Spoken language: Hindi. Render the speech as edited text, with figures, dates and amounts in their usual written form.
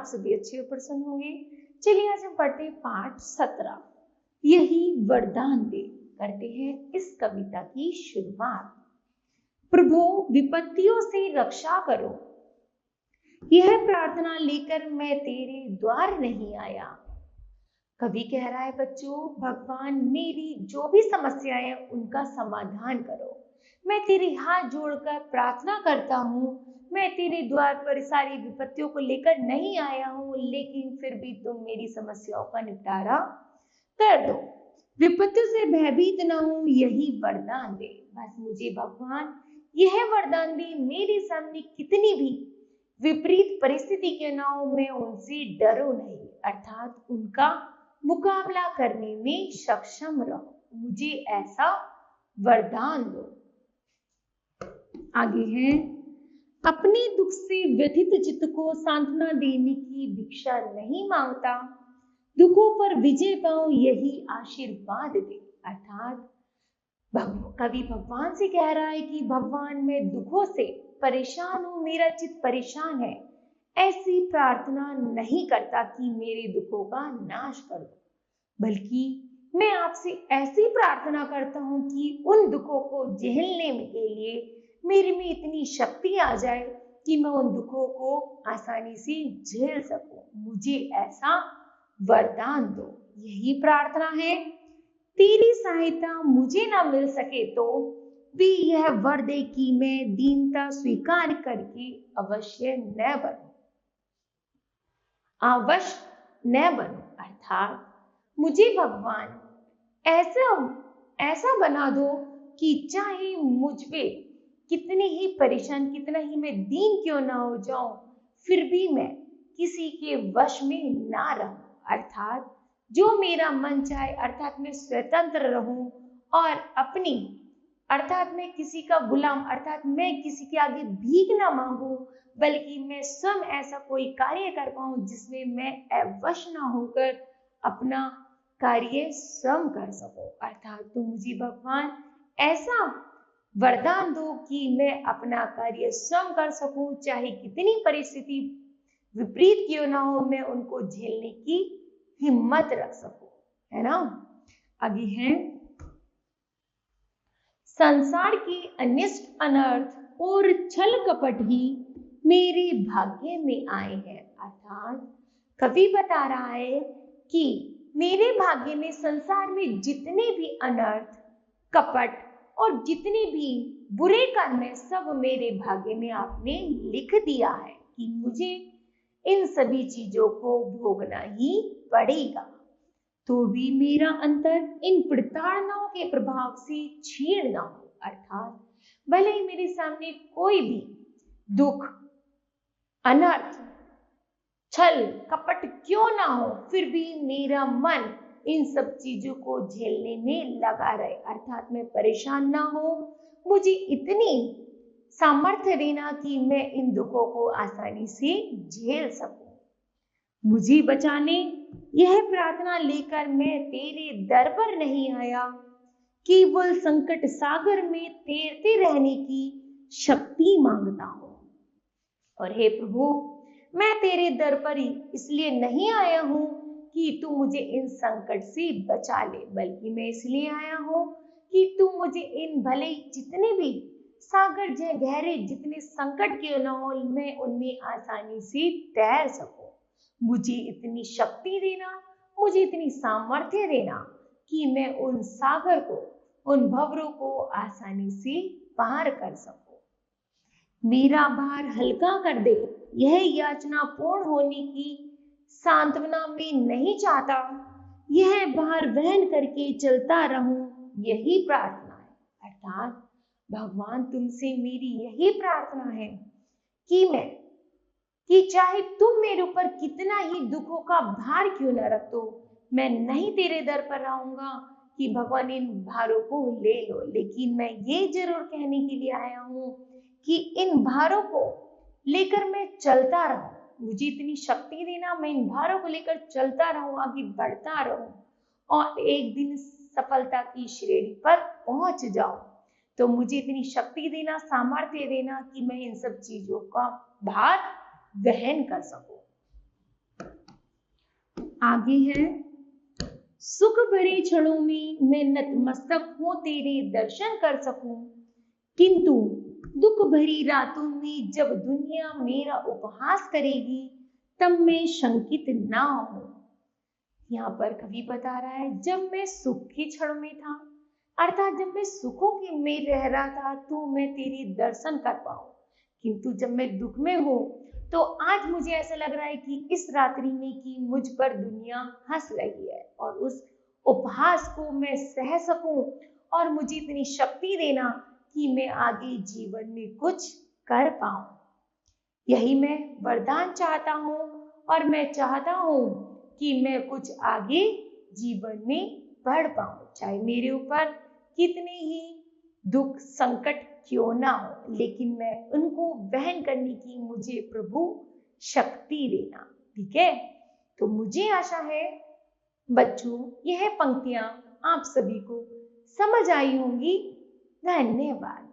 आप सभी अच्छे और प्रसन्न होंगे। चलिए आज हम पढ़ते हैं पाठ 17, यही वरदान दे। करते हैं इस कविता की शुरुआत। प्रभु विपत्तियों से रक्षा करो, यह प्रार्थना लेकर मैं तेरे द्वार नहीं आया। कवि कह रहा है बच्चों, भगवान मेरी जो भी समस्याएं हैं उनका समाधान करो। मैं तेरे हाथ जोड़कर प्रार्थना करता हूँ। मैं तेरे द्वार पर सारी विपत्तियों को लेकर नहीं आया हूँ, लेकिन फिर भी तुम मेरी समस्याओं का निपटारा कर दो। विपत्तियों से भयभीत न हूँ, यही वरदान दे। बस मुझे भगवान यह वरदान दे, मेरे सामने कितनी भी विपरीत परिस्थिति के ना हो, मैं उनसे डरूं नहीं, अर्थात उनका मुकाबला करने में सक्षम रहो। मुझे ऐसा वरदान दो। आगे है, अपने दुख से व्यथित चित्त को सांत्वना देने की भिक्षा नहीं मांगता, दुखों पर विजय पाऊं यही आशीर्वाद दे। अर्थात कवि भगवान से कह रहा है कि भगवान मैं दुखों से परेशान हूं, मेरा चित्त परेशान है। ऐसी प्रार्थना नहीं करता कि मेरे दुखों का नाश कर दो, बल्कि मैं आपसे ऐसी प्रार्थना करता हूं कि उन दुखों को झेलने के लिए मेरे में इतनी शक्ति आ जाए कि मैं उन दुखों को आसानी से झेल सकूं। मुझे ऐसा वरदान दो। यही प्रार्थना है। तेरी सहायता मुझे ना मिल सके तो भी यह वर दे कि मैं दीनता स्वीकार करके अवश्य न बनूं, अर्थात मुझे भगवान ऐसा बना दो कि चाहे मुझ पे कितनी ही परेशान, कितना ही मैं दीन क्यों ना हो जाऊं, फिर भी मैं किसी के वश में ना रहूं। अर्थात जो मेरा मन चाहे, अर्थात मैं स्वतंत्र रहूं और अपनी, अर्थात मैं किसी का गुलाम, अर्थात मैं किसी के आगे भीख ना मांगू, बल्कि मैं स्वयं ऐसा कोई कार्य कर पाऊं जिसमें मैं अवश ना होकर अपना कार्य स्वयं कर सकूं। अर्थात तो मुझे भगवान ऐसा वरदान दो कि मैं अपना कार्य स्वयं कर सकूं, चाहे कितनी परिस्थिति विपरीत क्यों ना हो, मैं उनको झेलने की हिम्मत रख सकूं, है ना। आगे है, संसार के अनिष्ट अनर्थ और छल कपट ही मेरे भाग्य में आए हैं। अर्थात कवि बता रहा है कि मेरे भाग्य में संसार में जितने भी अनर्थ, कपट और जितने भी बुरे कर्म है, सब मेरे भाग्य में आपने लिख दिया है कि मुझे इन सभी चीजों को भोगना ही पड़ेगा। तो भी मेरा अंतर इन प्रताड़नाओं के प्रभाव से छीण ना हो। अर्थात भले ही मेरे सामने कोई भी दुख, अनर्थ, छल कपट क्यों ना हो, फिर भी मेरा मन इन सब चीजों को झेलने में लगा रहे। अर्थात मैं परेशान ना हो, मुझे इतनी सामर्थ्य देना कि मैं इन दुखों को आसानी से झेल सकूं। मुझे बचाने यह प्रार्थना लेकर मैं तेरे दर पर नहीं आया, केवल संकट सागर में तैरते रहने की शक्ति मांगता हूं। और हे प्रभु, मैं तेरे दर पर इसलिए नहीं आया हूं कि तू मुझे इन संकट से बचा ले, बल्कि मैं इसलिए आया हूं कि तू मुझे इन भले जितने भी सागर जय गहरे जितने संकट क्यों न हो, मैं उनमें आसानी से तैर सकूं। मुझे इतनी शक्ति देना, मुझे इतनी सामर्थ्य देना कि मैं उन सागर को, उन भंवरों को आसानी से पार कर सकूं। मेरा भार हल्का कर दे, यह याचना पूर्ण होने की सांत्वना में नहीं चाहता, यह भार वहन करके चलता रहूं, यही प्रार्थना है। अर्थात भगवान तुमसे मेरी यही प्रार्थना है कि चाहे तुम मेरे ऊपर कितना ही दुखों का भार क्यों न रख दो, मैं नहीं तेरे दर पर रहूंगा कि भगवान इन भारों को ले लो, लेकिन मैं ये जरूर कहने के लिए आया हूं कि इन भारों को लेकर मैं चलता रहूं। मुझे इतनी शक्ति देना, मैं इन भारों को लेकर चलता रहूं, आगे बढ़ता रहूं और एक दिन सफलता की श्रेणी पर पहुंच जाऊं। तो मुझे इतनी शक्ति देना, सामर्थ्य देना कि मैं इन सब चीजों का भार वहन कर सकूं। आगे है, सुख भरे क्षणों में मैं नतमस्तक हूं तेरे दर्शन कर सकूं, किंतु दुख भरी रातों में जब दुनिया मेरा उपहास करेगी तब मैं शंकित ना हूं। यहाँ पर कवि बता रहा है, जब मैं सुख के क्षण में था, अर्थात जब मैं सुखों के में रह रहा था तो मैं तेरे दर्शन कर पाऊं, किंतु जब मैं दुख में हूं तो आज मुझे ऐसा लग रहा है कि इस रात्रि में कि मुझ पर दुनिया हंस रही है और उस उपहास को मैं सह सकूं और मुझे इतनी शक्ति देना कि मैं आगे जीवन में कुछ कर पाऊं। यही मैं वरदान चाहता हूं और मैं चाहता हूं कि मैं कुछ आगे जीवन में बढ़ पाऊं, चाहे मेरे ऊपर कितने ही दुख संकट क्यों ना हो, लेकिन मैं उनको वहन करने की मुझे प्रभु शक्ति देना। ठीक है, तो मुझे आशा है बच्चों यह पंक्तियां आप सभी को समझ आई होंगी। धन्यवाद।